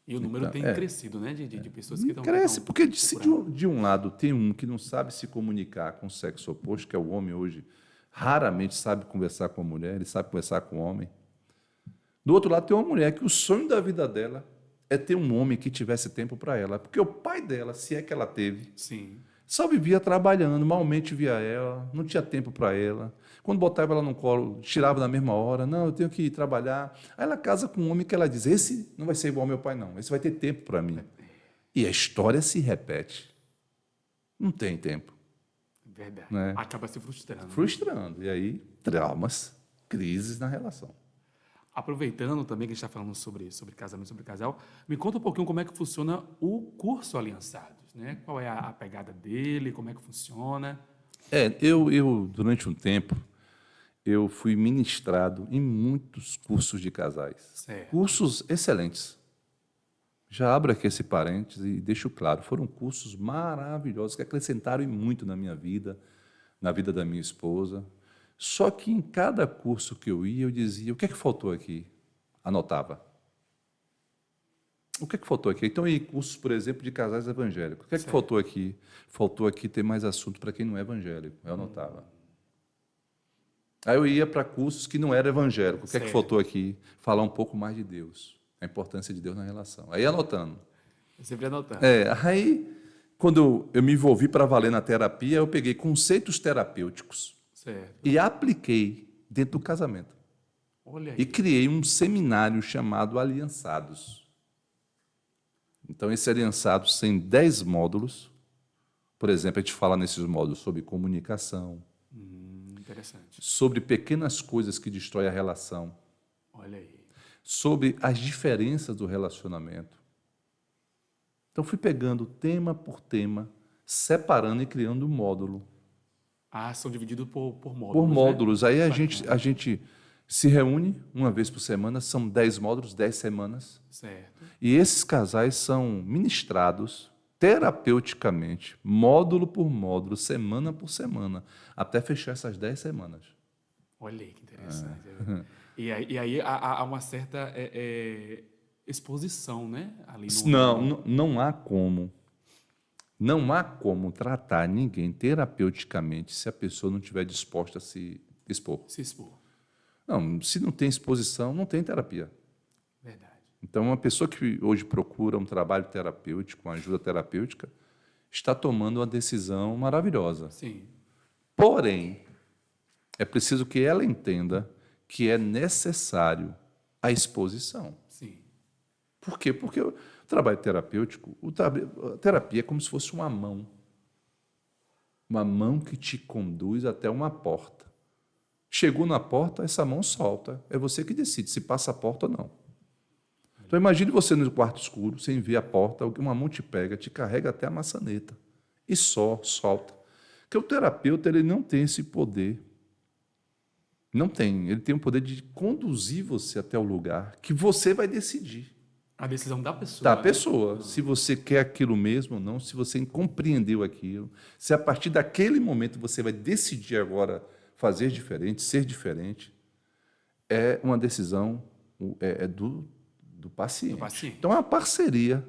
E o número Então, tem crescido, né? De pessoas que estão... Cresce, porque se de um lado tem um que não sabe se comunicar com o sexo oposto, que é o homem hoje, raramente sabe conversar com a mulher, ele sabe conversar com o homem. Do outro lado tem uma mulher que o sonho da vida dela é ter um homem que tivesse tempo para ela, porque o pai dela, se é que ela teve, Sim. só vivia trabalhando, malmente via ela, não tinha tempo para ela. Quando botava ela no colo, tirava na mesma hora. Não, eu tenho que ir trabalhar. Aí ela casa com um homem que ela diz, esse não vai ser igual ao meu pai, não. Esse vai ter tempo para mim. E a história se repete. Não tem tempo. Verdade. Né? Acaba se frustrando. Frustrando. E aí, traumas, crises na relação. Aproveitando também que a gente está falando sobre casamento, sobre casal, me conta um pouquinho como é que funciona o curso Aliançados, né? Qual é a pegada dele, como é que funciona? Eu durante um tempo, eu fui ministrado em muitos cursos de casais. Certo. Cursos excelentes. Já abro aqui esse parênteses e deixo claro, foram cursos maravilhosos que acrescentaram muito na minha vida, na vida da minha esposa. Só que em cada curso que eu ia, eu dizia, o que é que faltou aqui? Anotava. O que é que faltou aqui? Então, eu ia em cursos, por exemplo, de casais evangélicos. O que é que faltou aqui? Faltou aqui ter mais assunto para quem não é evangélico. Eu anotava. Aí eu ia para cursos que não eram evangélicos. O que é que faltou aqui? Falar um pouco mais de Deus. A importância de Deus na relação. Aí anotando. Sempre anotando. Aí, quando eu me envolvi para valer na terapia, eu peguei conceitos terapêuticos. Certo. E apliquei dentro do casamento. Olha aí. E criei um seminário chamado Aliançados. Então, esse Aliançados tem 10 módulos. Por exemplo, a gente fala nesses módulos sobre comunicação, Interessante. sobre pequenas coisas que destroem a relação, Olha aí. sobre as diferenças do relacionamento. Então, fui pegando tema por tema, separando e criando um módulo. Ah, são divididos por módulos. Por módulos. Né? Aí a gente se reúne uma vez por semana, são 10 módulos, 10 semanas, Certo. e esses casais são ministrados terapeuticamente, módulo por módulo, semana por semana, até fechar essas 10 semanas. Olha aí que interessante. E aí há uma certa exposição, né? Ali Não há como. Não há como tratar ninguém terapeuticamente se a pessoa não estiver disposta a se expor. se expor. Não, se não tem exposição, não tem terapia. Verdade. Então, uma pessoa que hoje procura um trabalho terapêutico, uma ajuda terapêutica, está tomando uma decisão maravilhosa. Sim. Porém, é preciso que ela entenda que é necessário a exposição. Sim. Por quê? Porque o trabalho terapêutico, a terapia é como se fosse uma mão. Uma mão que te conduz até uma porta. Chegou na porta, essa mão solta. É você que decide se passa a porta ou não. Então, imagine você no quarto escuro, sem ver a porta, uma mão te pega, te carrega até a maçaneta. E só solta. Porque o terapeuta ele não tem esse poder. Não tem. Ele tem o poder de conduzir você até o lugar que você vai decidir. A decisão da pessoa. Da né? pessoa. Se você quer aquilo mesmo ou não, se você compreendeu aquilo, se a partir daquele momento você vai decidir agora fazer diferente, ser diferente, é uma decisão do paciente. Do paciente. Então, é uma parceria.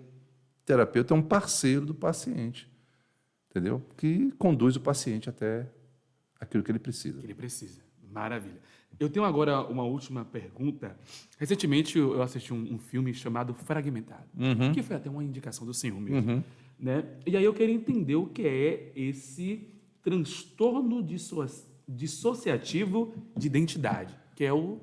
O terapeuta é um parceiro do paciente, entendeu? Que conduz o paciente até aquilo que ele precisa. Que ele precisa. Maravilha. Eu tenho agora uma última pergunta. Recentemente eu assisti um filme chamado Fragmentado, que foi até uma indicação do senhor mesmo. Né? E aí eu queria entender o que é esse transtorno dissociativo de identidade, que é o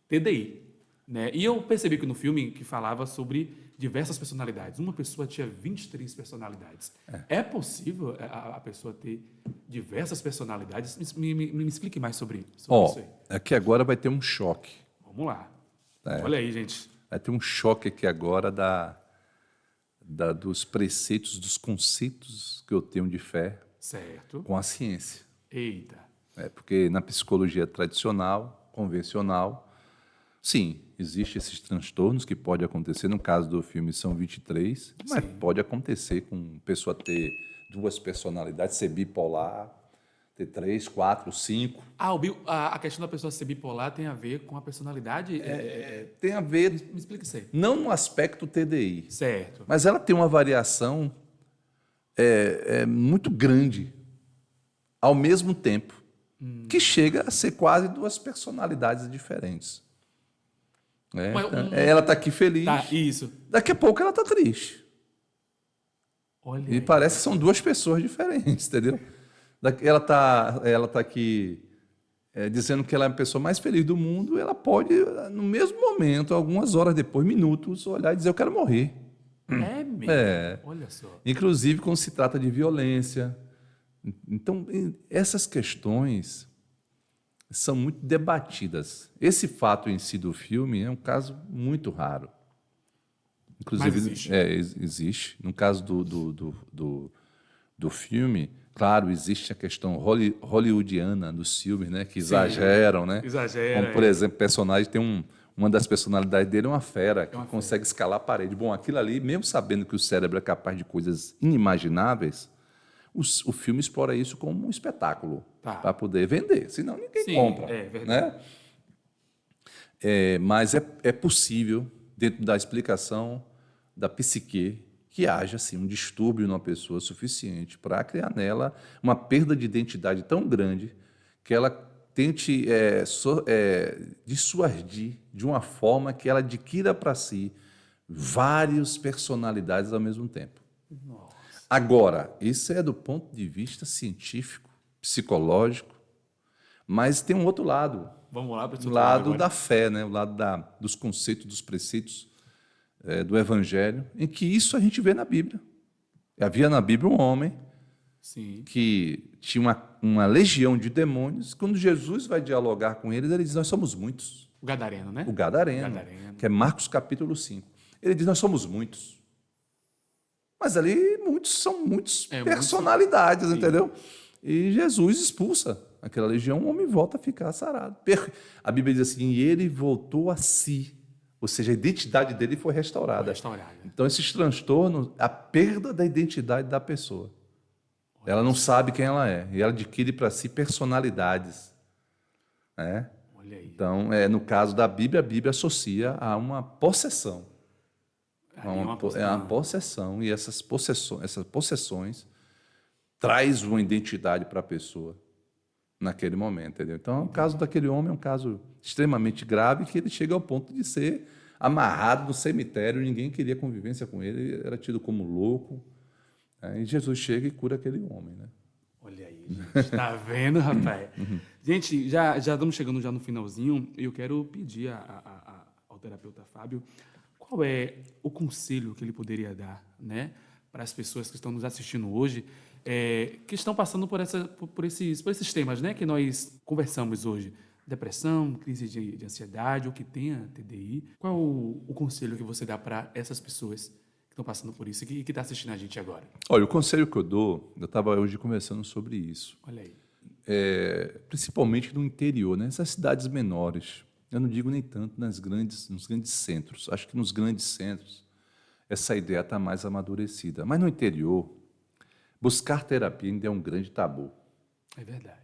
TDI. Né? E eu percebi que no filme que falava sobre diversas personalidades. Uma pessoa tinha 23 personalidades. É possível a pessoa ter diversas personalidades? Me explique mais sobre isso aí. Aqui agora vai ter um choque. Vamos lá. Olha aí, gente. Vai ter um choque aqui agora dos preceitos, dos conceitos que eu tenho de fé Certo. com a ciência. Eita. Porque na psicologia tradicional, convencional, sim, existem esses transtornos que podem acontecer. No caso do filme, são 23, mas pode acontecer com pessoa ter 2 personalidades, ser bipolar, ter 3, 4, 5. A questão da pessoa ser bipolar tem a ver com a personalidade? Tem a ver, Me explique isso aí. não no aspecto TDI, Certo. mas ela tem uma variação muito grande, ao mesmo tempo, que chega a ser quase 2 personalidades diferentes. Ela está aqui feliz, Tá, isso. daqui a pouco ela está triste. Olha E aí. parece que são 2 pessoas diferentes, entendeu? Ela tá aqui dizendo que ela é a pessoa mais feliz do mundo, ela pode, no mesmo momento, algumas horas depois, minutos, olhar e dizer, eu quero morrer. É mesmo? Olha só. Inclusive quando se trata de violência. Então, essas questões são muito debatidas. Esse fato em si do filme é um caso muito raro. Inclusive, Mas existe. Existe. No caso do filme, claro, existe a questão hollywoodiana dos filmes, né, que exageram, né? Exagera. Como, por exemplo, personagem tem uma das personalidades dele é uma fera que consegue escalar a parede. Bom, aquilo ali, mesmo sabendo que o cérebro é capaz de coisas inimagináveis, o filme explora isso como um espetáculo para poder vender, senão ninguém compra. É verdade. Né? Mas é possível, dentro da explicação da psique, que haja assim, um distúrbio numa pessoa suficiente para criar nela uma perda de identidade tão grande que ela tente dissuadir de uma forma que ela adquira para si várias personalidades ao mesmo tempo. Nossa. Agora, isso é do ponto de vista científico, psicológico, mas tem um outro lado. Vamos lá para O lado da fé, né? O lado dos conceitos, dos preceitos do Evangelho, em que isso a gente vê na Bíblia. Havia na Bíblia um homem que tinha uma legião de demônios. Quando Jesus vai dialogar com eles, ele diz, nós somos muitos. O Gadareno, né? O Gadareno, que é Marcos capítulo 5. Ele diz, nós somos muitos. Mas ali muitos são muitas personalidades, entendeu? E Jesus expulsa aquela legião, o homem volta a ficar sarado. A Bíblia diz assim, e ele voltou a si, ou seja, a identidade dele foi restaurada. Foi restaurada. Então, esses transtornos, a perda da identidade da pessoa. Ela não sabe quem ela é, e ela adquire para si personalidades. Né? Olha aí. Então, no caso da Bíblia, a Bíblia associa a uma possessão. É uma possessão, e essas possessões traz uma identidade para a pessoa naquele momento, entendeu? Então, o caso daquele homem é um caso extremamente grave, que ele chega ao ponto de ser amarrado no cemitério, ninguém queria convivência com ele, era tido como louco. E Jesus chega e cura aquele homem, né? Olha aí, gente. Tá vendo, rapaz? Gente, já estamos chegando já no finalzinho, e eu quero pedir ao terapeuta Fábio qual é o conselho que ele poderia dar, né, para as pessoas que estão nos assistindo hoje, que estão passando por esses temas, né, que nós conversamos hoje. Depressão, crise de ansiedade, ou que tenha TDI. Qual é o conselho que você dá para essas pessoas que estão passando por isso e que estão assistindo a gente agora? Olha, o conselho que eu dou, eu estava hoje conversando sobre isso. Olha aí. Principalmente no interior, né? Nessas cidades menores. Eu não digo nem tanto nos grandes centros. Acho que nos grandes centros essa ideia está mais amadurecida. Mas no interior, buscar terapia ainda é um grande tabu. É verdade.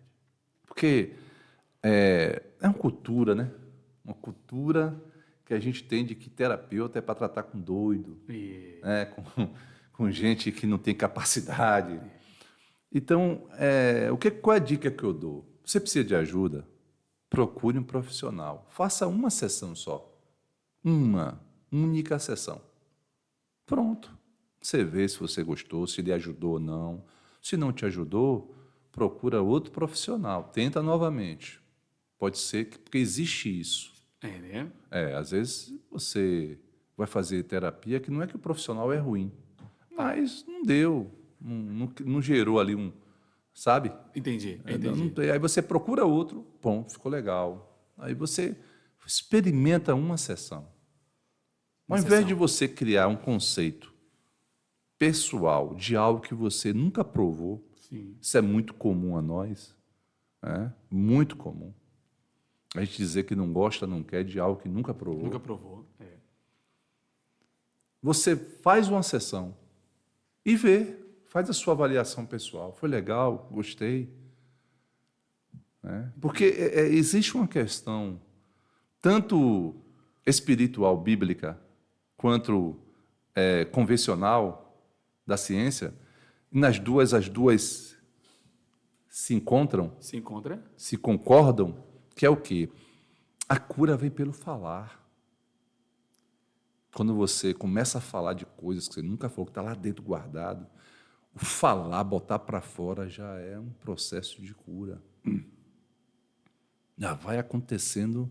Porque uma cultura, né? Uma cultura que a gente tem de que terapeuta é para tratar com doido, né? com gente que não tem capacidade. Então, qual é a dica que eu dou? Você precisa de ajuda? Procure um profissional. Faça uma sessão só. Uma única sessão. Pronto. Você vê se você gostou, se ele ajudou ou não. Se não te ajudou, procura outro profissional. Tenta novamente. Pode ser porque existe isso. Né? Às vezes você vai fazer terapia que não é que o profissional é ruim, mas não deu, não gerou ali sabe? Entendi. Aí você procura outro, bom, ficou legal. Aí você experimenta uma sessão. Ao invés de você criar um conceito pessoal de algo que você nunca provou, sim, isso é muito comum a nós, muito comum. A gente dizer que não gosta, não quer de algo que nunca provou. Nunca provou, Você faz uma sessão e vê, faz a sua avaliação pessoal. Foi legal, gostei. Porque existe uma questão, tanto espiritual, bíblica, quanto convencional da ciência, e as duas se encontram, se concordam, que é o quê? A cura vem pelo falar. Quando você começa a falar de coisas que você nunca falou, que está lá dentro guardado, o falar, botar para fora, já é um processo de cura. Já vai acontecendo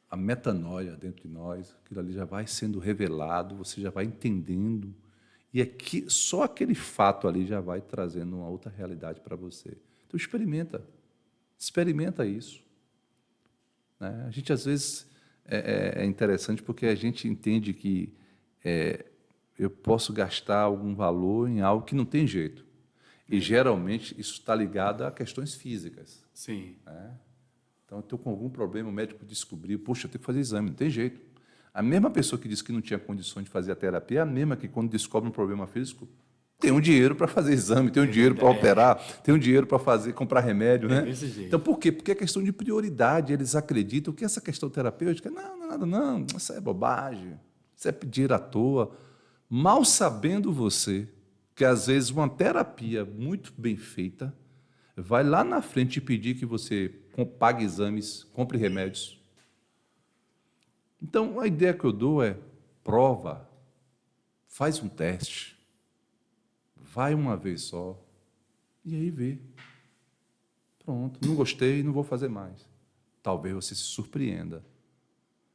a metanoia dentro de nós, aquilo ali já vai sendo revelado, você já vai entendendo, e só aquele fato ali já vai trazendo uma outra realidade para você. Então, experimenta isso. A gente, às vezes, é interessante porque a gente entende que eu posso gastar algum valor em algo que não tem jeito. E, geralmente, isso está ligado a questões físicas. Sim. Então, eu estou com algum problema, o médico descobriu, puxa, eu tenho que fazer exame, não tem jeito. A mesma pessoa que disse que não tinha condições de fazer a terapia é a mesma que, quando descobre um problema físico, tem um dinheiro para fazer exame, tem um dinheiro para operar, tem um dinheiro para comprar remédio, né? Desse jeito. Então, por quê? Porque é questão de prioridade. Eles acreditam que essa questão terapêutica, não é nada, não, isso é bobagem, isso é pedir à toa. Mal sabendo você que, às vezes, uma terapia muito bem feita vai lá na frente pedir que você pague exames, compre remédios. Então, a ideia que eu dou é prova, faz um teste. Vai uma vez só, e aí vê. Pronto, não gostei, não vou fazer mais. Talvez você se surpreenda.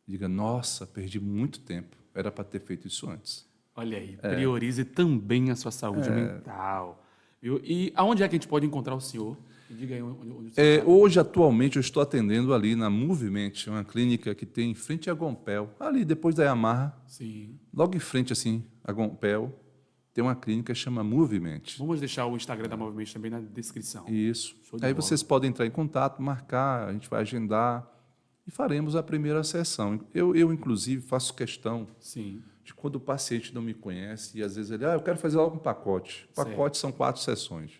Diga, nossa, perdi muito tempo, era para ter feito isso antes. Olha aí, priorize também a sua saúde mental. Viu? E aonde é que a gente pode encontrar o senhor? Diga aí onde você está. Hoje, atualmente, eu estou atendendo ali na Movement, uma clínica que tem em frente a Gompel, ali depois da Yamaha. Sim. Logo em frente, assim, a Gompel. tem uma clínica que chama Movement. Vamos deixar o Instagram da Movimento também na descrição. Isso. Show de Aí bola. vocês podem entrar em contato, marcar, a gente vai agendar e faremos a primeira sessão. Eu inclusive, faço questão Sim. de quando o paciente não me conhece e às vezes ele, eu quero fazer logo um pacote. O pacote são 4 sessões.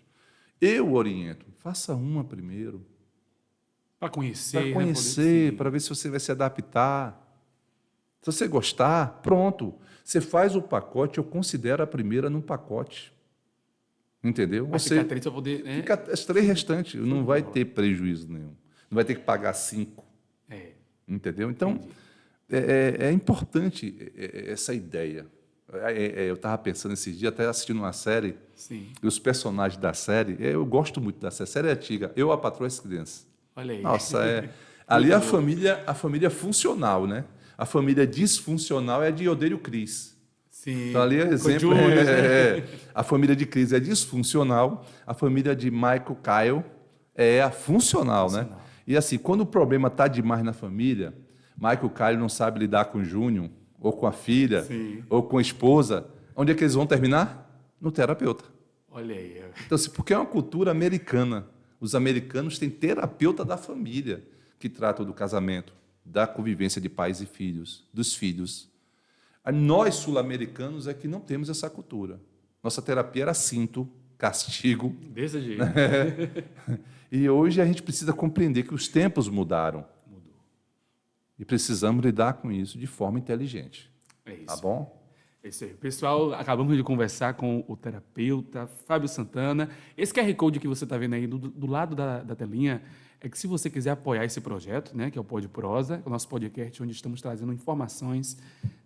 Eu oriento, faça uma primeiro. Para conhecer. Para conhecer, para ver se você vai se adaptar. Se você gostar, pronto. Você faz o pacote, eu considero a primeira num pacote. Entendeu? Vai ficar 3 para poder... Né? Fica as 3 restantes, não vai ter prejuízo nenhum. Não vai ter que pagar 5. Entendeu? Então, é importante essa ideia. Eu estava pensando esses dias, até assistindo uma série, Sim. e os personagens da série, eu gosto muito da série. A série é antiga, Eu, a Patroa e as Crianças. Olha aí. Nossa, ali a família funcional, né? A família disfuncional é de Odério Cris. Sim. Então, ali é exemplo. A família de Cris é disfuncional, a família de Michael Kyle é a funcional, né? E assim, quando o problema está demais na família, Michael Kyle não sabe lidar com o Júnior, ou com a filha, ou com a esposa, onde é que eles vão terminar? No terapeuta. Olha aí. Então, assim, porque é uma cultura americana. Os americanos têm terapeuta da família, que tratam do casamento, da convivência de pais e filhos, dos filhos. Nós, sul-americanos, é que não temos essa cultura. Nossa terapia era cinto, castigo. Desse jeito. E hoje a gente precisa compreender que os tempos mudaram. Mudou. E precisamos lidar com isso de forma inteligente. É isso. Tá bom? É isso aí. Pessoal, acabamos de conversar com o terapeuta Fábio Santana. Esse QR Code que você está vendo aí do lado da telinha é que se você quiser apoiar esse projeto, né, que é o Pod Prosa, o nosso podcast onde estamos trazendo informações,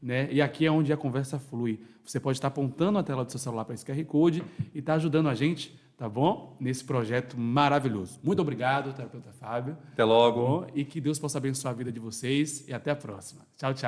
né, e aqui é onde a conversa flui. Você pode estar apontando a tela do seu celular para esse QR Code e estar ajudando a gente, tá bom? Nesse projeto maravilhoso. Muito obrigado, terapeuta Fábio. Até logo. Tá bom? E que Deus possa abençoar a vida de vocês e até a próxima. Tchau, tchau.